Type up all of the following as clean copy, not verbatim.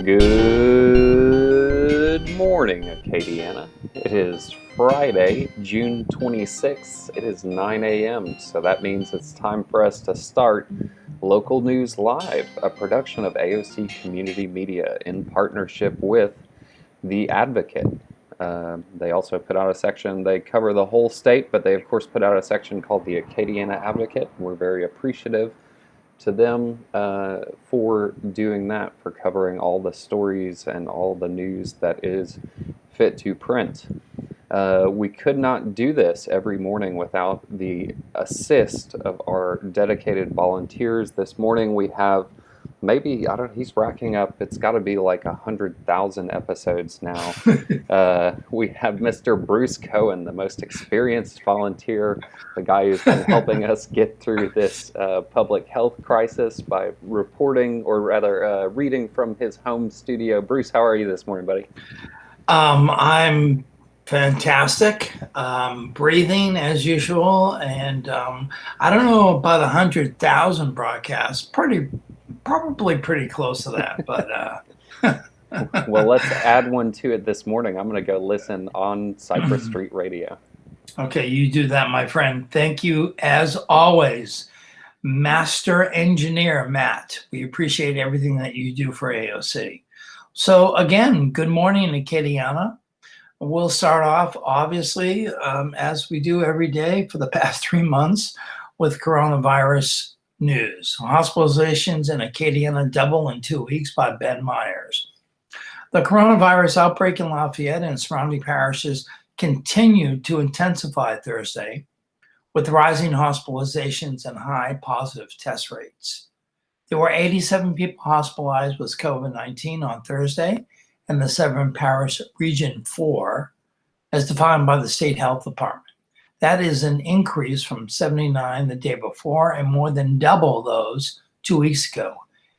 Good morning, Acadiana. It is Friday, June 26th. It is 9 a.m., so that means it's time for us to start Local News Live, a production of AOC Community Media in partnership with The Advocate. They also put out a section, they cover the whole state, but they of course put out a section called the Acadiana Advocate. We're very appreciative to them for doing that, for covering all the stories and all the news that is fit to print. We could not do this every morning without the assist of our dedicated volunteers. This morning we have maybe, he's racking up, it's got to be like 100,000 episodes now. We have Mr. Bruce Cohen, the most experienced volunteer, the guy who's been helping us get through this public health crisis by reporting, or rather reading from his home studio. Bruce, how are you this morning, buddy? I'm fantastic, breathing as usual, and I don't know about 100,000 broadcasts, probably pretty close to that, but well, let's add one to it this morning. I'm going to go listen on Cypress Street Radio. Okay, you do that, my friend. Thank you, as always, Master Engineer Matt. We appreciate everything that you do for AOC. So again, good morning, Acadiana. We'll start off, obviously, as we do every day for the past 3 months, with coronavirus news. Hospitalizations in Acadiana double in 2 weeks by Ben Myers. The coronavirus outbreak in Lafayette and surrounding parishes continued to intensify Thursday, with rising hospitalizations and high positive test rates. There were 87 people hospitalized with COVID-19 on Thursday in the Severn Parish Region 4, as defined by the State Health Department. That is an increase from 79 the day before and more than double those 2 weeks ago.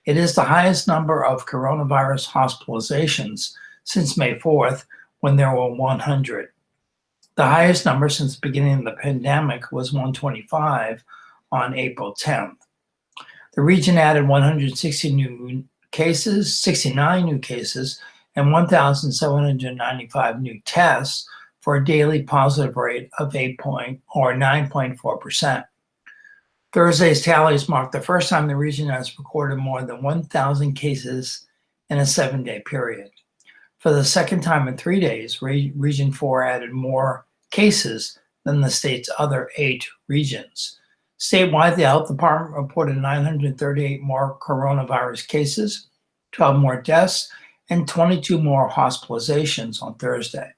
It is the highest number of coronavirus hospitalizations since May 4th, when there were 100. The highest number since the beginning of the pandemic was 125 on April 10th. The region added 69 new cases, and 1,795 new tests, for a daily positive rate of 9.4%. Thursday's tallies marked the first time the region has recorded more than 1,000 cases in a 7-day period. For the second time in 3 days, Region 4 added more cases than the state's other 8 regions. Statewide, the health department reported 938 more coronavirus cases, 12 more deaths, and 22 more hospitalizations on Thursday.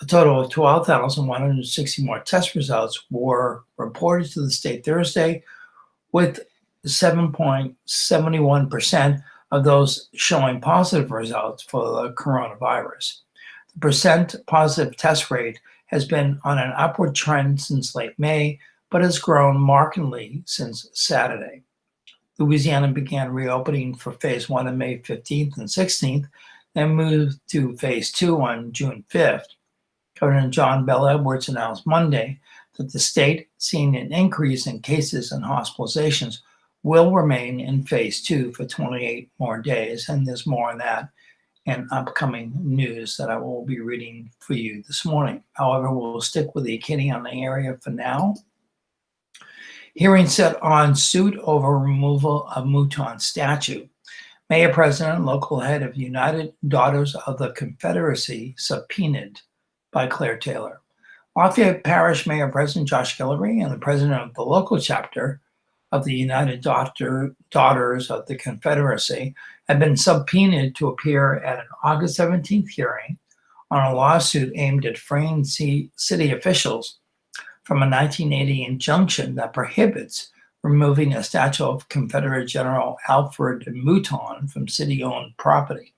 A total of 12,160 more test results were reported to the state Thursday, with 7.71% of those showing positive results for the coronavirus. The percent positive test rate has been on an upward trend since late May, but has grown markedly since Saturday. Louisiana began reopening for Phase 1 on May 15th and 16th, then moved to Phase 2 on June 5th. Governor John Bel Edwards announced Monday that the state, seeing an increase in cases and hospitalizations, will remain in Phase 2 for 28 more days, and there's more on that in upcoming news that I will be reading for you this morning. However, we'll stick with the Acadiana area for now. Hearing set on suit over removal of Mouton statue. Mayor President and local head of United Daughters of the Confederacy subpoenaed by Claire Taylor. Lafayette Parish Mayor President Josh Guillory and the president of the local chapter of the United Daughters of the Confederacy have been subpoenaed to appear at an August 17th hearing on a lawsuit aimed at freeing city officials from a 1980 injunction that prohibits removing a statue of Confederate General Alfred Mouton from city-owned property.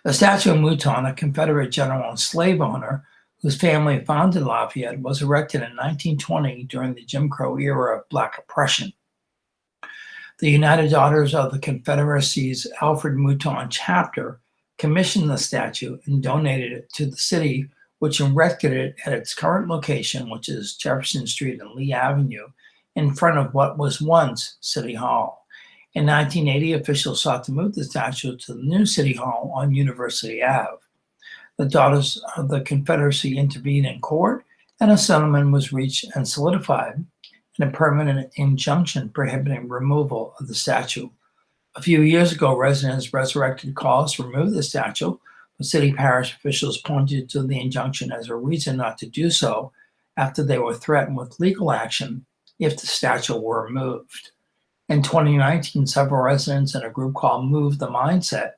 The statue of Mouton, a Confederate general and slave owner whose family founded Lafayette, was erected in 1920 during the Jim Crow era of Black oppression. The United Daughters of the Confederacy's Alfred Mouton chapter commissioned the statue and donated it to the city, which erected it at its current location, which is Jefferson Street and Lee Avenue, in front of what was once City Hall. In 1980, officials sought to move the statue to the new City Hall on University Ave. The Daughters of the Confederacy intervened in court, and a settlement was reached and solidified in a permanent injunction prohibiting removal of the statue. A few years ago, residents resurrected calls to remove the statue, but city parish officials pointed to the injunction as a reason not to do so after they were threatened with legal action if the statue were removed. In 2019, several residents in a group called Move the Mindset,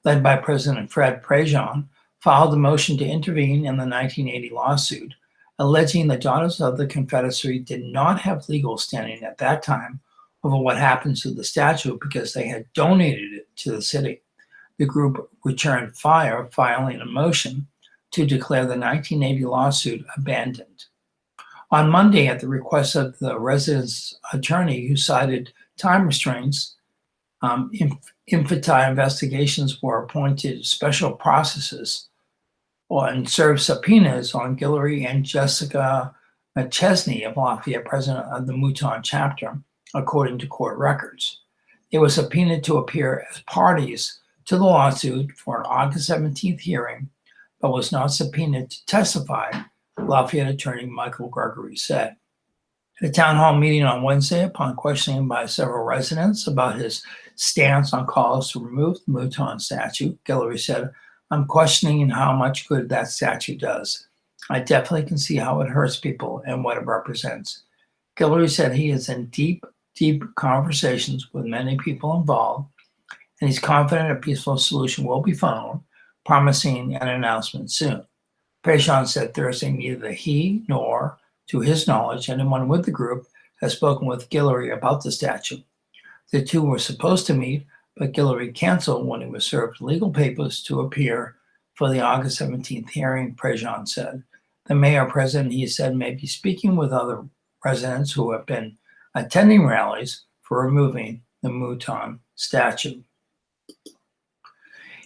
led by President Fred Bergeron, filed a motion to intervene in the 1980 lawsuit, alleging the Daughters of the Confederacy did not have legal standing at that time over what happened to the statue because they had donated it to the city. The group returned fire, filing a motion to declare the 1980 lawsuit abandoned. On Monday, at the request of the residents' attorney, who cited time restraints, infantile investigations were appointed special processes and served subpoenas on Guillory and Jessica McChesney of Lafayette, president of the Mouton chapter, according to court records. They were subpoenaed to appear as parties to the lawsuit for an August 17th hearing, but was not subpoenaed to testify, Lafayette attorney Michael Gregory said. At a town hall meeting on Wednesday, upon questioning by several residents about his stance on calls to remove the Mouton statue, Guillory said, "I'm questioning how much good that statue does. I definitely can see how it hurts people and what it represents." Guillory said he is in deep conversations with many people involved, and he's confident a peaceful solution will be found, promising an announcement soon. Bergeron said Thursday neither he nor, to his knowledge, anyone with the group has spoken with Guillory about the statue. The two were supposed to meet, but Guillory canceled when he was served legal papers to appear for the August 17th hearing, Bergeron said. The mayor president, he said, may be speaking with other residents who have been attending rallies for removing the Mouton statue.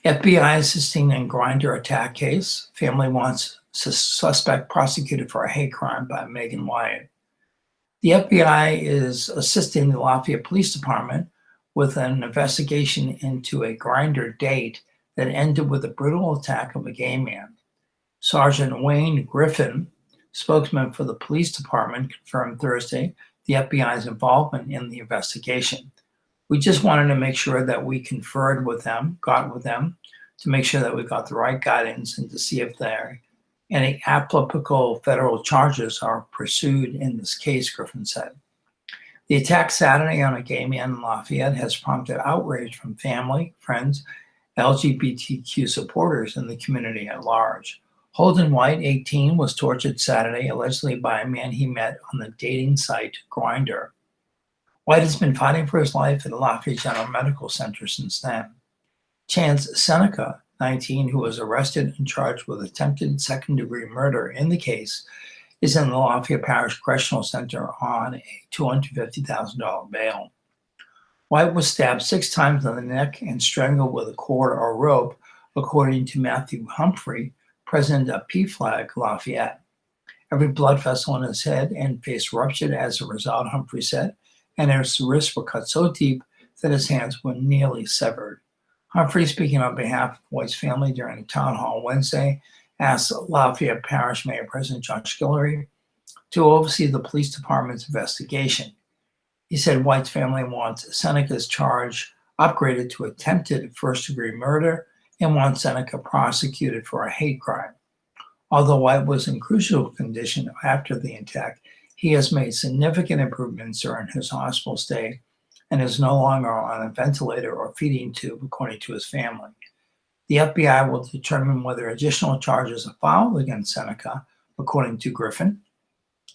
FBI assisting in Grindr attack case. Family wants suspect prosecuted for a hate crime by Megan Wyatt. The FBI is assisting the Lafayette Police Department with an investigation into a Grindr date that ended with a brutal attack of a gay man. Sergeant Wayne Griffin, spokesman for the police department, confirmed Thursday the FBI's involvement in the investigation. We just wanted to make sure that we conferred with them, got with them, to make sure that we got the right guidance and to see if there any applicable federal charges are pursued in this case, Griffin said. The attack Saturday on a gay man in Lafayette has prompted outrage from family, friends, LGBTQ supporters, and the community at large. Holden White, 18, was tortured Saturday, allegedly by a man he met on the dating site Grindr. White has been fighting for his life at the Lafayette General Medical Center since then. Chance Seneca, 19, who was arrested and charged with attempted second-degree murder in the case, is in the Lafayette Parish Correctional Center on a $250,000 bail. White was stabbed 6 times in the neck and strangled with a cord or rope, according to Matthew Humphrey, president of PFLAG Lafayette. Every blood vessel in his head and face ruptured as a result, Humphrey said, and his wrists were cut so deep that his hands were nearly severed. Humphrey, speaking on behalf of White's family during a town hall Wednesday, asked Lafayette Parish Mayor President Josh Guillory to oversee the police department's investigation. He said White's family wants Seneca's charge upgraded to attempted first-degree murder and wants Seneca prosecuted for a hate crime. Although White was in crucial condition after the attack, he has made significant improvements during his hospital stay and is no longer on a ventilator or feeding tube, according to his family. The FBI will determine whether additional charges are filed against Seneca, according to Griffin.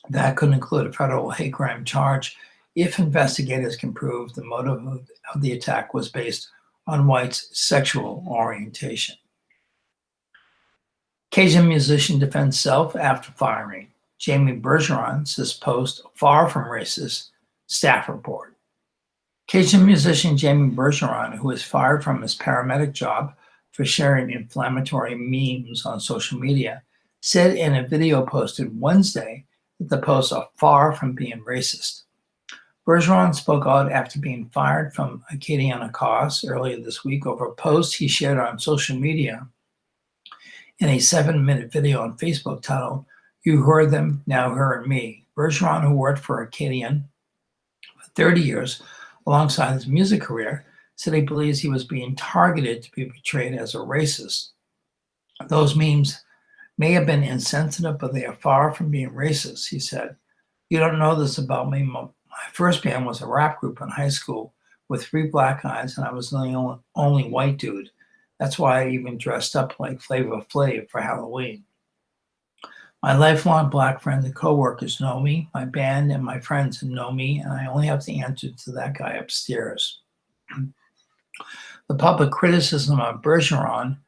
That could include a federal hate crime charge if investigators can prove the motive of the attack was based on White's sexual orientation. Cajun musician defends self after firing. Jamie Bergeron says post far from racist, staff report. Cajun musician Jamie Bergeron, who was fired from his paramedic job for sharing inflammatory memes on social media, said in a video posted Wednesday that the posts are far from being racist. Bergeron spoke out after being fired from Kkona Cox earlier this week over a post he shared on social media in a 7-minute video on Facebook titled, "You Heard Them, Now Heard Me." Bergeron, who worked for Kkona for 30 years alongside his music career, said he believes he was being targeted to be portrayed as a racist. "Those memes may have been insensitive, but they are far from being racist," he said. "You don't know this about me. My first band was a rap group in high school with 3 black guys, and I was the only white dude. That's why I even dressed up like Flavor Flav for Halloween. My lifelong black friends and coworkers know me, my band and my friends know me, and I only have to answer to that guy upstairs." The public criticism of Bergeron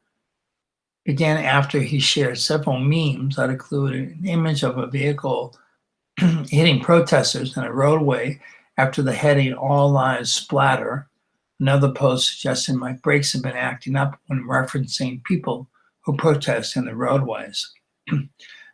began after he shared several memes that included an image of a vehicle hitting protesters in a roadway after the heading "All Lives Splatter." Another post suggesting my brakes have been acting up when referencing people who protest in the roadways.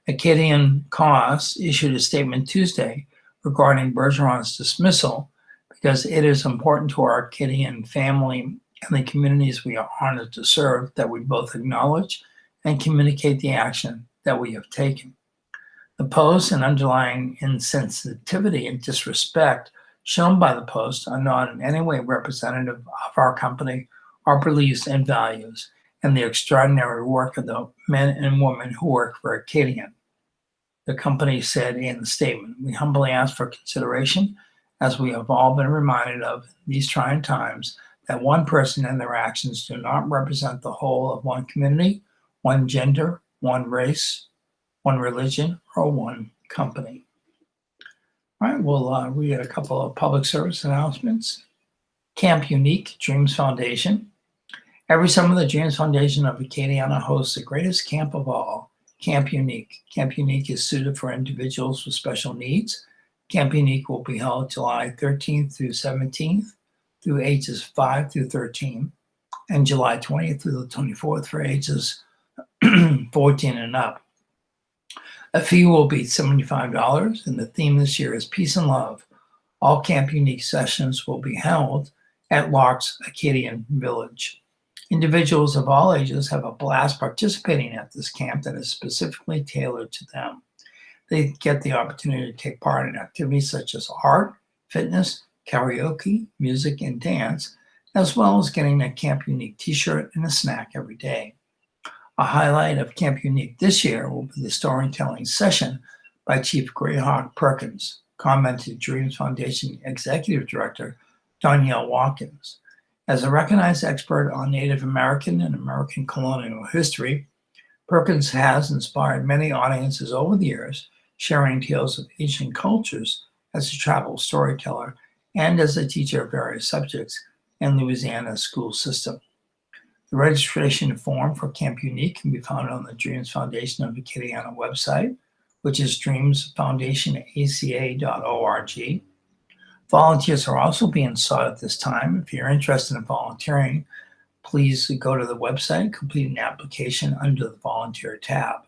Kkona Cox issued a statement Tuesday regarding Bergeron's dismissal because it is important to our Kkona family and the communities we are honored to serve that we both acknowledge and communicate the action that we have taken. The post and underlying insensitivity and disrespect shown by the post are not in any way representative of our company, our beliefs and values, and the extraordinary work of the men and women who work for Kkona. The company said in the statement, "We humbly ask for consideration, as we have all been reminded of in these trying times, that one person and their actions do not represent the whole of one community, one gender, one race, one religion, or one company." All right, we'll read a couple of public service announcements. Camp Unique, Dreams Foundation. Every summer, the Dreams Foundation of Kkona hosts the greatest camp of all, Camp Unique. Camp Unique is suited for individuals with special needs. Camp Unique will be held July 13th through 17th through ages 5 through 13, and July 20th through the 24th for ages 14 and up. A fee will be $75, and the theme this year is Peace and Love. All Camp Unique sessions will be held at LUS Acadian Village. Individuals of all ages have a blast participating at this camp that is specifically tailored to them. They get the opportunity to take part in activities such as art, fitness, karaoke, music, and dance, as well as getting a Camp Unique t-shirt and a snack every day. A highlight of Camp Unique this year will be the storytelling session by Chief Greyhawk Perkins, commented Dreams Foundation Executive Director Danielle Watkins. As a recognized expert on Native American and American colonial history, Perkins has inspired many audiences over the years, sharing tales of ancient cultures as a travel storyteller and as a teacher of various subjects in Louisiana's school system. The registration form for Camp Unique can be found on the Dreams Foundation of Kkona website, which is dreamsfoundationaca.org. Volunteers are also being sought at this time. If you're interested in volunteering, please go to the website, complete an application under the volunteer tab.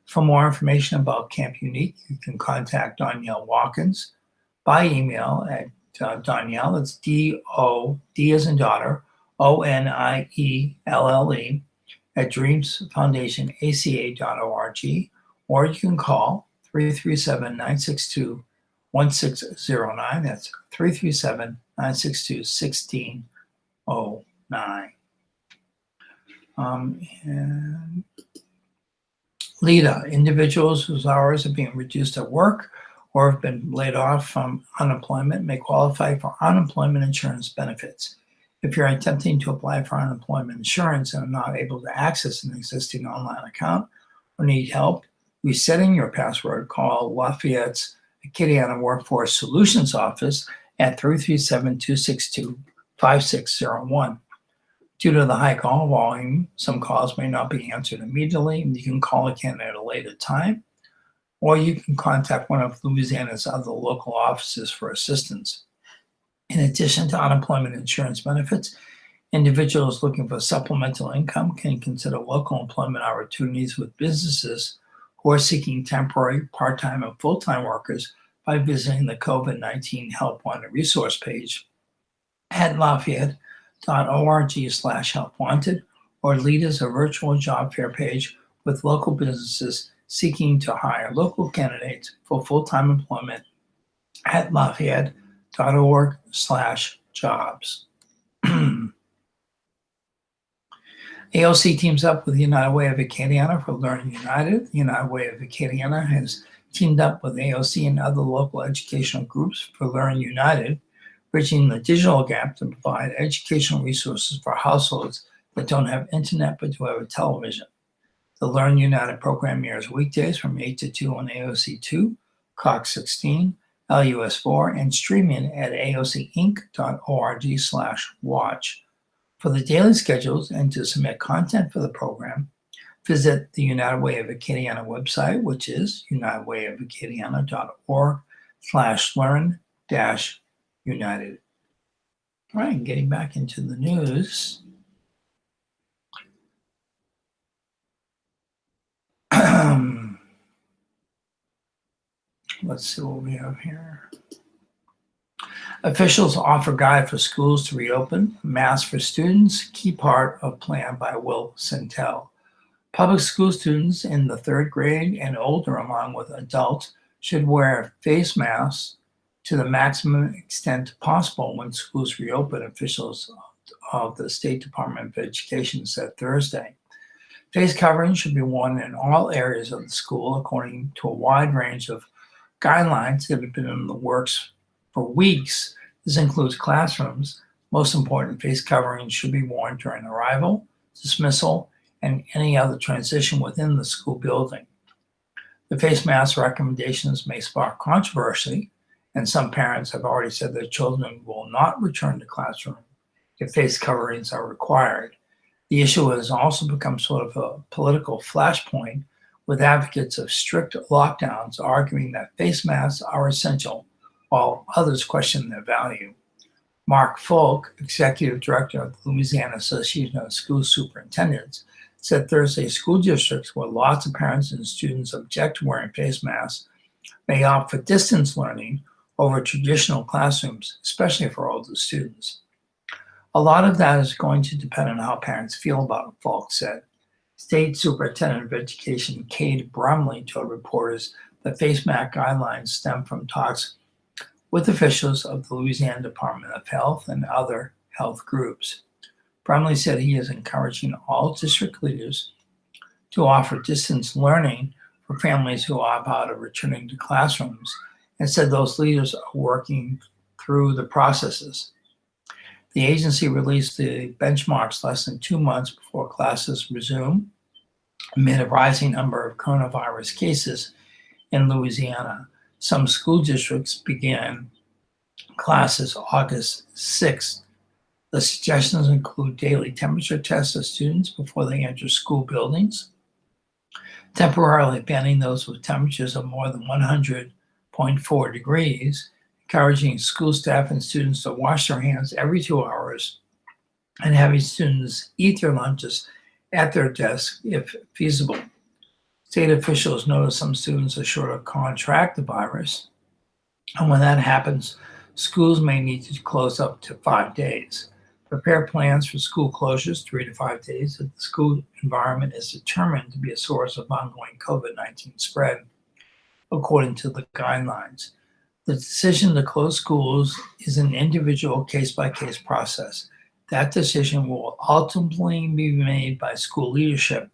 For more information about Camp Unique, you can contact Danielle Watkins by email at Danielle, it's D-O, D as in daughter, ONIELLE at dreamsfoundationaca.org, or you can call 337-962-1609. That's 337-962-1609. And LEDA, individuals whose hours are being reduced at work or have been laid off from unemployment may qualify for unemployment insurance benefits. If you're attempting to apply for unemployment insurance and are not able to access an existing online account or need help resetting your password, call Lafayette's Kkona Workforce Solutions Office at 337-262-5601. Due to the high call volume, some calls may not be answered immediately. You can call again at a later time, or you can contact one of Louisiana's other local offices for assistance. In addition to unemployment insurance benefits, individuals looking for supplemental income can consider local employment opportunities with businesses who are seeking temporary, part-time, and full-time workers by visiting the COVID-19 Help Wanted resource page at lafayette.org/helpwanted, or LEADER's a virtual job fair page with local businesses seeking to hire local candidates for full-time employment at lafayette.org/jobs. AOC teams up with the United Way of Acadiana for Learning United. The United Way of Acadiana has teamed up with AOC and other local educational groups for Learn United, bridging the digital gap to provide educational resources for households that don't have internet but do have a television. The Learn United program airs weekdays from 8 to 2 on AOC 2, Cox 16, LUS 4, and streaming at aocinc.org/watch. For the daily schedules and to submit content for the program, visit the United Way of Acadiana website, which is unitedwayofacadiana.org/learn-united. All right, getting back into the news. Let's see what we have here. Officials offer guide for schools to reopen. Mask for students, key part of plan by Will Centel. Public school students in the third grade and older, along with adults, should wear face masks to the maximum extent possible when schools reopen, officials of the State Department of Education said Thursday. Face coverings should be worn in all areas of the school, according to a wide range of guidelines that have been in the works for weeks. This includes classrooms. Most important, face coverings should be worn during arrival, dismissal, and any other transition within the school building. The face mask recommendations may spark controversy, and some parents have already said their children will not return to classroom if face coverings are required. The issue has also become sort of a political flashpoint, with advocates of strict lockdowns arguing that face masks are essential, while others question their value. Mark Folk, executive director of the Louisiana Association of School Superintendents, said Thursday school districts where lots of parents and students object to wearing face masks may opt for distance learning over traditional classrooms, especially for older students. A lot of that is going to depend on how parents feel about it, Folk said. State Superintendent of Education Cade Brumley told reporters that face mask guidelines stem from talks with officials of the Louisiana Department of Health and other health groups. Brumley said he is encouraging all district leaders to offer distance learning for families who opt out of returning to classrooms, and said those leaders are working through the processes. The agency released the benchmarks less than 2 months before classes resume, amid a rising number of coronavirus cases in Louisiana. Some school districts began classes August 6th. The suggestions include daily temperature tests of students before they enter school buildings, temporarily banning those with temperatures of more than 100.4 degrees, encouraging school staff and students to wash their hands every 2 hours, and having students eat their lunches at their desk if feasible. State officials notice some students are sure to contract the virus, and when that happens, schools may need to close up to 5 days. Prepare plans for school closures 3 to 5 days if the school environment is determined to be a source of ongoing COVID-19 spread, according to the guidelines. The decision to close schools is an individual case-by-case process. That decision will ultimately be made by school leadership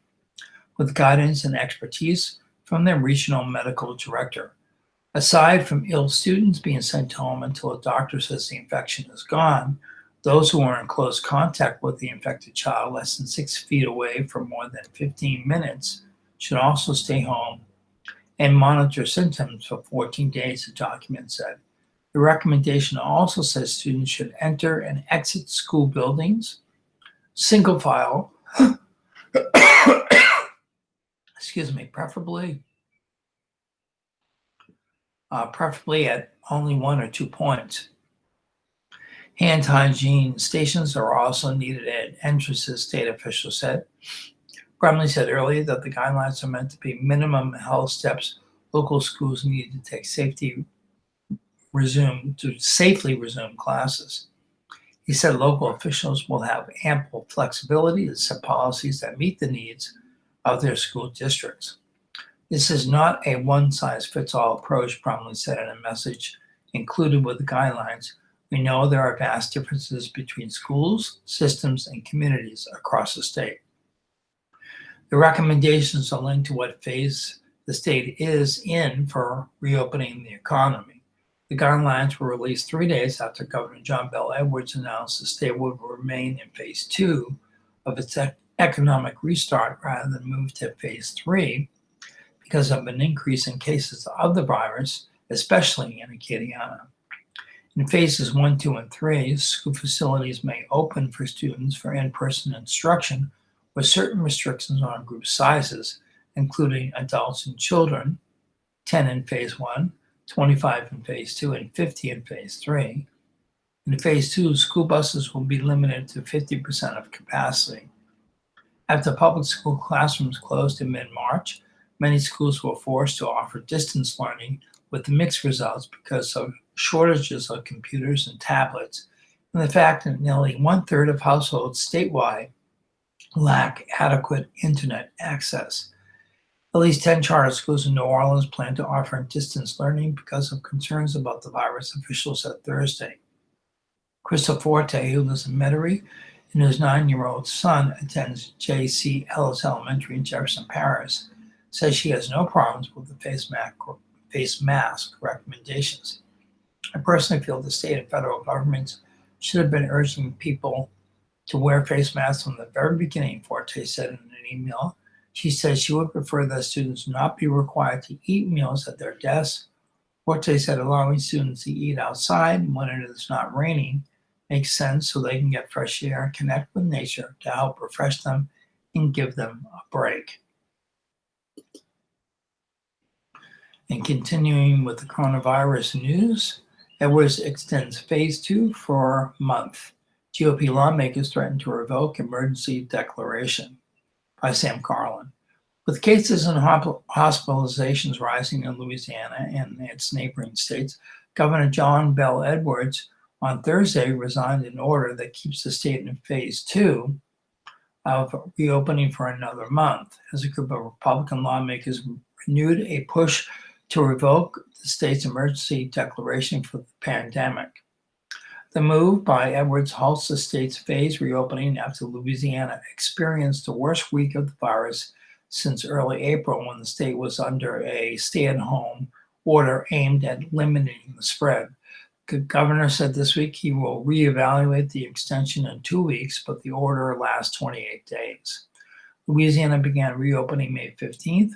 with guidance and expertise from their regional medical director. Aside from ill students being sent home until a doctor says the infection is gone, those who are in close contact with the infected child less than 6 feet away for more than 15 minutes should also stay home and monitor symptoms for 14 days, the document said. The recommendation also says students should enter and exit school buildings single file, preferably at only 1 or 2 points. Hand hygiene stations are also needed at entrances, state officials said. Brumley said earlier that the guidelines are meant to be minimum health steps local schools need to take safety safely resume classes. He said local officials will have ample flexibility to set policies that meet the needs of their school districts. This is not a one-size-fits-all approach, Bromley said in a message included with the guidelines. We know there are vast differences between schools, systems, and communities across the state. The recommendations are linked to what phase the state is in for reopening the economy. The guidelines were released 3 days after Governor John Bel Edwards announced the state would remain in phase 2 of its economic restart rather than move to phase 3 because of an increase in cases of the virus, especially in Kkona. In phases 1, 2, and 3, school facilities may open for students for in-person instruction with certain restrictions on group sizes, including adults and children, 10 in phase 1, 25 in phase 2, and 50 in phase 3. In phase 2, school buses will be limited to 50% of capacity. After public school classrooms closed in mid-March, many schools were forced to offer distance learning with mixed results because of shortages of computers and tablets, and the fact that nearly 1/3 of households statewide lack adequate internet access. At least 10 charter schools in New Orleans plan to offer distance learning because of concerns about the virus, officials said Thursday. Crystal Forte, who lives in Metairie and whose 9-year-old son attends J.C. Ellis Elementary in Jefferson Parish, says she has no problems with the face mask recommendations. I personally feel the state and federal governments should have been urging people to wear face masks from the very beginning, Forte said in an email. She said she would prefer that students not be required to eat meals at their desks. Forte said allowing students to eat outside when it is not raining makes sense so they can get fresh air and connect with nature to help refresh them and give them a break. And continuing with the coronavirus news, Edwards extends phase 2 for a month. GOP lawmakers threaten to revoke emergency declaration by Sam Carlin. With cases and hospitalizations rising in Louisiana and its neighboring states, Governor John Bel Edwards on Thursday resigned an order that keeps the state in phase 2 of reopening for another month, as a group of Republican lawmakers renewed a push to revoke the state's emergency declaration for the pandemic. The move by Edwards halts the state's phased reopening after Louisiana experienced the worst week of the virus since early April, when the state was under a stay-at-home order aimed at limiting the spread. The governor said this week he will reevaluate the extension in 2 weeks, but the order lasts 28 days. Louisiana began reopening May 15th,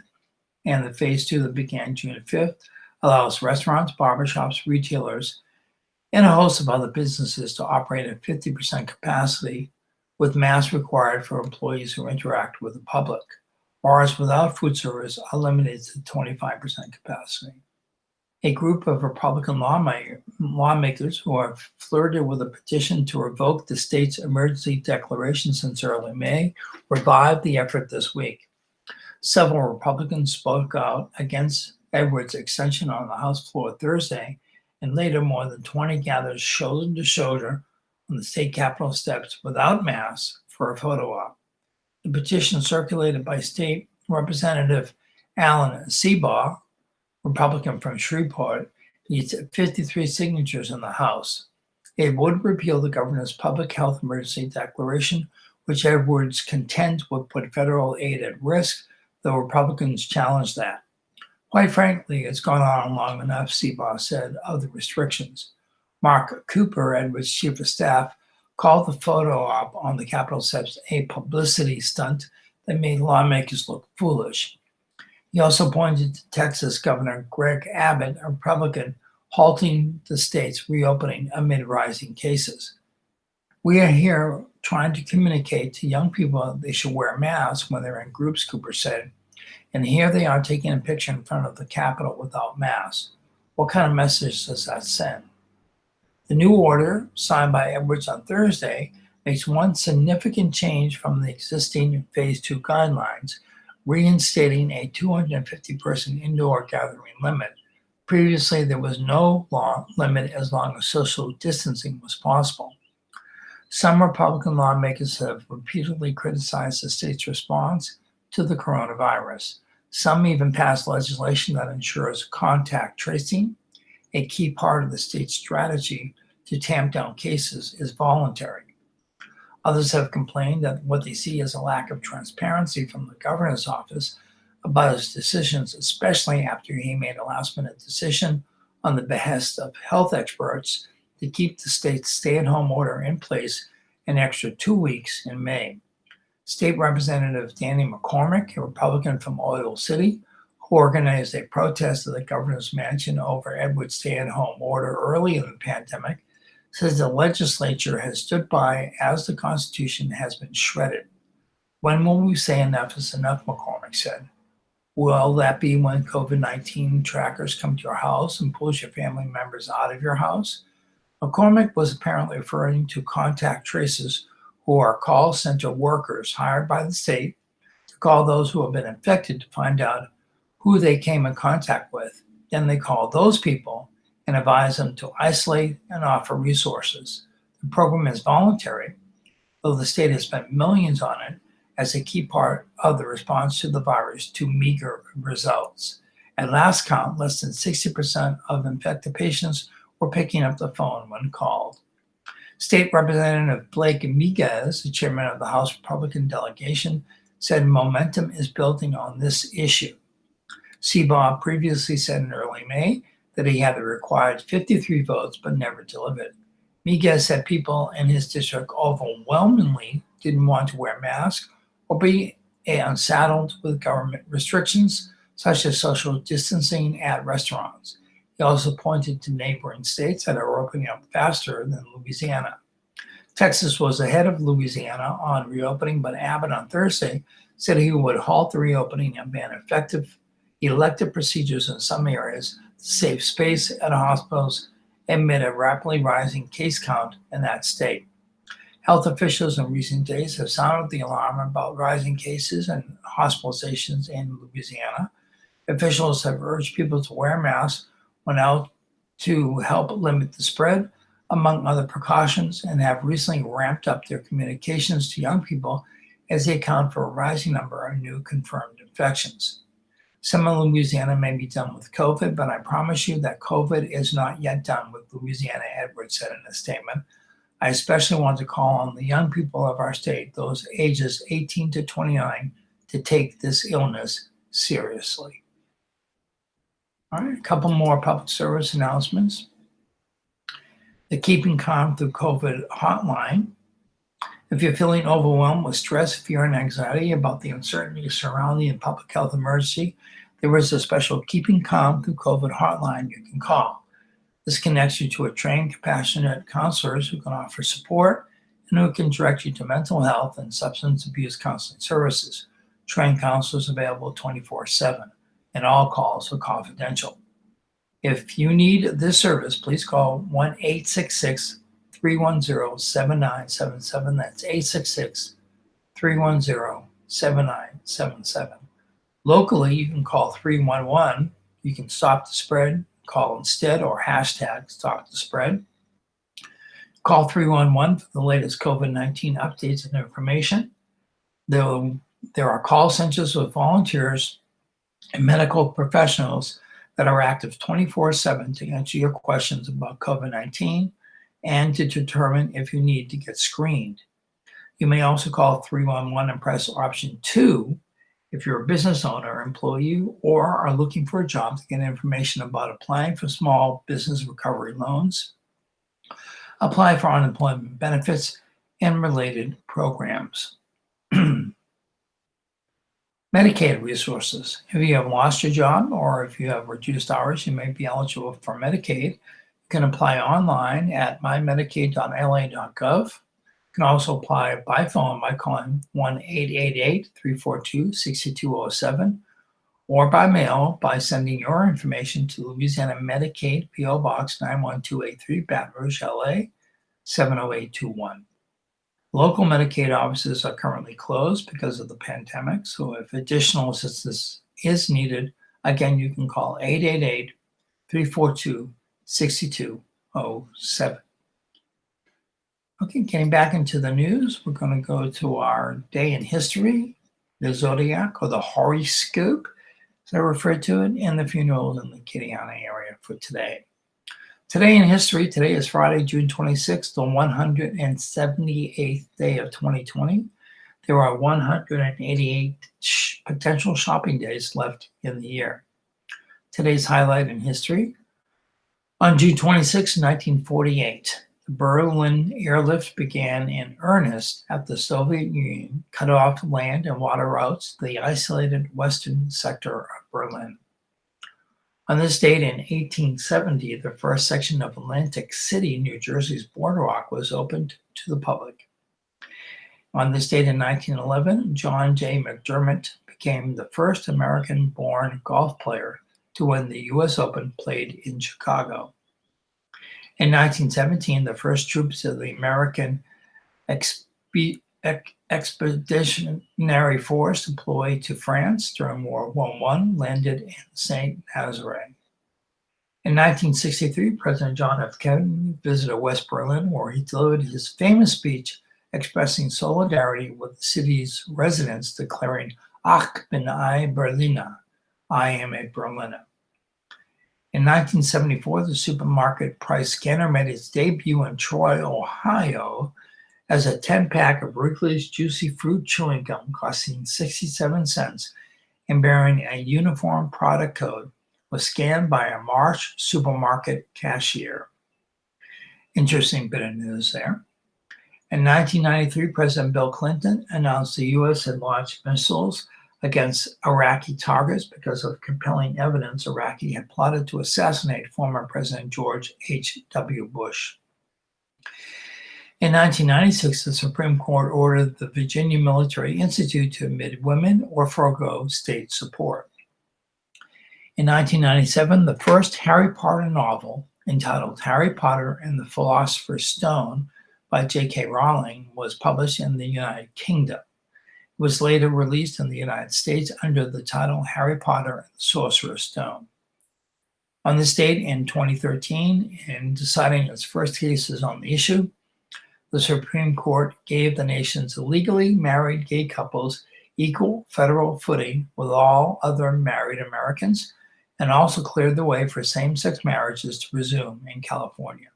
and the phase 2 that began June 5th allows restaurants, barbershops, retailers, and a host of other businesses to operate at 50% capacity, with masks required for employees who interact with the public. Bars without food service are limited to 25% capacity. A group of Republican lawmakers who have flirted with a petition to revoke the state's emergency declaration since early May revived the effort this week. Several Republicans spoke out against Edwards' extension on the House floor Thursday, and later more than 20 gathered shoulder to shoulder on the state capitol steps without masks for a photo op. The petition, circulated by State Representative Alan Seabaugh, Republican from Shreveport, needs 53 signatures in the House. It would repeal the governor's public health emergency declaration, which Edwards contends would put federal aid at risk, though Republicans challenge that. Quite frankly, it's gone on long enough, Seabaugh said, of the restrictions. Mark Cooper, Edwards' chief of staff, called the photo op on the Capitol steps a publicity stunt that made lawmakers look foolish. He also pointed to Texas Governor Greg Abbott, a Republican, halting the state's reopening amid rising cases. We are here trying to communicate to young people that they should wear masks when they're in groups, Cooper said. And here they are taking a picture in front of the Capitol without masks. What kind of message does that send? The new order, signed by Edwards on Thursday, makes one significant change from the existing Phase 2 guidelines, reinstating a 250-person indoor gathering limit, Previously, there was no law limit as long as social distancing was possible. Some Republican lawmakers have repeatedly criticized the state's response to the coronavirus. Some even passed legislation that ensures contact tracing, a key part of the state's strategy to tamp down cases, is voluntary. Others have complained that what they see is a lack of transparency from the governor's office about his decisions, especially after he made a last-minute decision on the behest of health experts to keep the state's stay-at-home order in place an extra 2 weeks in May. State Representative Danny McCormick, a Republican from Oil City, who organized a protest at the governor's mansion over Edwards' stay-at-home order early in the pandemic, says the legislature has stood by as the Constitution has been shredded. When will we say enough is enough, McCormick said. Will that be when COVID-19 trackers come to your house and pulls your family members out of your house? McCormick was apparently referring to contact tracers, who are call center workers hired by the state to call those who have been infected to find out who they came in contact with. Then they call those people and advise them to isolate and offer resources. The program is voluntary, though the state has spent millions on it as a key part of the response to the virus to meager results. At last count, less than 60% of infected patients were picking up the phone when called. State Representative Blake Miguez, the chairman of the House Republican delegation, said momentum is building on this issue. Seabaugh previously said in early May that he had the required 53 votes but never delivered. Miguez said people in his district overwhelmingly didn't want to wear masks or be unsaddled with government restrictions, such as social distancing at restaurants. He also pointed to neighboring states that are opening up faster than Louisiana. Texas was ahead of Louisiana on reopening, but Abbott on Thursday said he would halt the reopening and ban effective elective procedures in some areas to save space at hospitals amid a rapidly rising case count in that state. Health officials in recent days have sounded the alarm about rising cases and hospitalizations in Louisiana. Officials have urged people to wear masks when out to help limit the spread, among other precautions, and have recently ramped up their communications to young people as they account for a rising number of new confirmed infections. Some of Louisiana may be done with COVID, but I promise you that COVID is not yet done with Louisiana, Edwards said in a statement. I especially want to call on the young people of our state, those ages 18 to 29, to take this illness seriously. All right, a couple more public service announcements. The Keeping Calm Through COVID hotline. If you're feeling overwhelmed with stress, fear, and anxiety about the uncertainty surrounding a public health emergency, there is a special Keeping Calm Through COVID hotline you can call. This connects you to a trained, compassionate counselors who can offer support and who can direct you to mental health and substance abuse counseling services. Trained counselors available 24/7, and all calls are confidential. If you need this service, please call 1-866-310-7977. That's 866-310-7977. Locally, you can call 311. You can stop the spread, call instead, or hashtag stop the spread. Call 311 for the latest COVID-19 updates and information. There are call centers with volunteers and medical professionals that are active 24/7 to answer your questions about COVID-19 and to determine if you need to get screened. You may also call 311 and press option 2 if you're a business owner, employee, or are looking for a job to get information about applying for small business recovery loans, apply for unemployment benefits, and related programs. Medicaid resources. If you have lost your job or if you have reduced hours, you may be eligible for Medicaid. You can apply online at mymedicaid.la.gov. You can also apply by phone by calling 1-888-342-6207 or by mail by sending your information to Louisiana Medicaid, P.O. Box 91283, Baton Rouge, LA 70821. Local Medicaid offices are currently closed because of the pandemic, so if additional assistance is needed, again, you can call 342-6207. Okay, getting back into the news, we're going to go to our day in history, the zodiac, or the horoscope, as I refer to it, and the funerals in the Kkona area for today. Today in history, today is Friday, June 26th, the 178th day of 2020. There are 188 potential shopping days left in the year. Today's highlight in history. On June 26, 1948, the Berlin Airlift began in earnest after the Soviet Union cut off land and water routes to the isolated western sector of Berlin. On this date in 1870, the first section of Atlantic City, New Jersey's boardwalk, was opened to the public. On this date in 1911, John J. McDermott became the first American-born golf player to win the U.S. Open played in Chicago. In 1917, the first troops of the American Expeditionary Force deployed to France during World War I landed in St. Nazaire. In 1963, President John F. Kennedy visited West Berlin, where he delivered his famous speech expressing solidarity with the city's residents, declaring, "Ach bin ein Berliner," I am a Berliner. In 1974, the supermarket price scanner made its debut in Troy, Ohio, as a 10-pack of Wrigley's Juicy Fruit chewing gum costing 67 cents and bearing a uniform product code was scanned by a Marsh supermarket cashier. Interesting bit of news there. In 1993, President Bill Clinton announced the U.S. had launched missiles against Iraqi targets because of compelling evidence Iraqi had plotted to assassinate former President George H.W. Bush. In 1996, the Supreme Court ordered the Virginia Military Institute to admit women or forego state support. In 1997, the first Harry Potter novel, entitled Harry Potter and the Philosopher's Stone by J.K. Rowling, was published in the United Kingdom. It was later released in the United States under the title Harry Potter and the Sorcerer's Stone. On this date in 2013, in deciding its first cases on the issue, the Supreme Court gave the nation's legally married gay couples equal federal footing with all other married Americans, and also cleared the way for same-sex marriages to resume in California.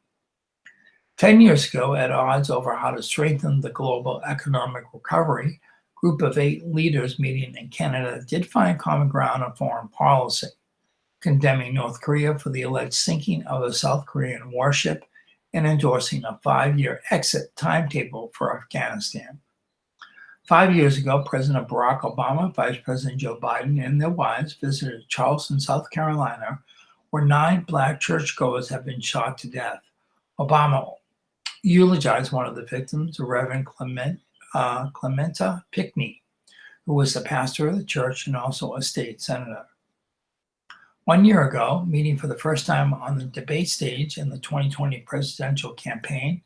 10 years ago, at odds over how to strengthen the global economic recovery, a group of 8 leaders meeting in Canada did find common ground on foreign policy, condemning North Korea for the alleged sinking of a South Korean warship and endorsing a 5-year exit timetable for Afghanistan. 5 years ago, President Barack Obama, Vice President Joe Biden, and their wives visited Charleston, South Carolina, where 9 Black churchgoers have been shot to death. Obama eulogized one of the victims, Reverend Clementa Pinckney, who was the pastor of the church and also a state senator. 1 year ago, meeting for the first time on the debate stage in the 2020 presidential campaign,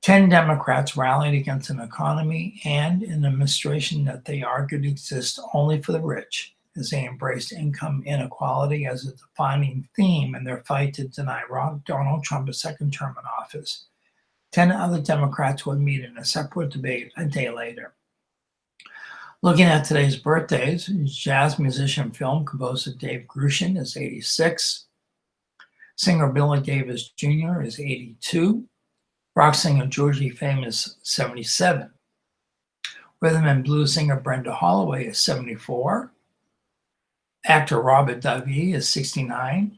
10 Democrats rallied against an economy and an administration that they argued exists only for the rich, as they embraced income inequality as a defining theme in their fight to deny Donald Trump a second term in office. 10 other Democrats would meet in a separate debate a day later. Looking at today's birthdays, jazz musician, film composer Dave Grusin is 86. Singer Billy Davis Jr. is 82. Rock singer Georgie Fame is 77. Rhythm and blues singer Brenda Holloway is 74. Actor Robert Davi is 69.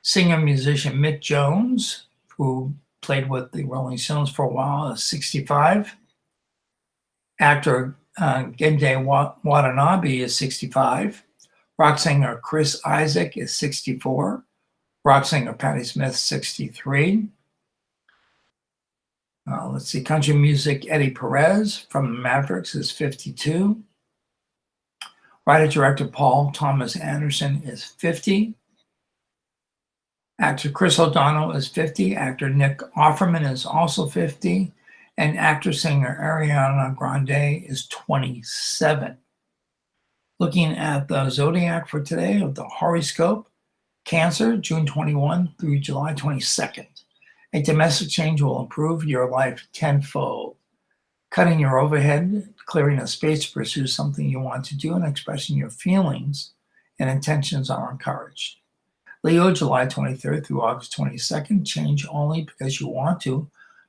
Singer-musician Mick Jones, who played with the Rolling Stones for a while, is 65. Actor Gende Watanabe is 65. Rock singer Chris Isaac is 64. Rock singer Patti Smith, 63. Let's see, country music Eddie Perez from the Mavericks is 52. Writer-director Paul Thomas Anderson is 50. Actor Chris O'Donnell is 50. Actor Nick Offerman is also 50. And actor-singer Ariana Grande is 27. Looking at the zodiac for today of the horoscope, Cancer, June 21 through July 22nd. A domestic change will improve your life tenfold. Cutting your overhead, clearing a space to pursue something you want to do, and expressing your feelings and intentions are encouraged. Leo, July 23rd through August 22nd, change only because you want to,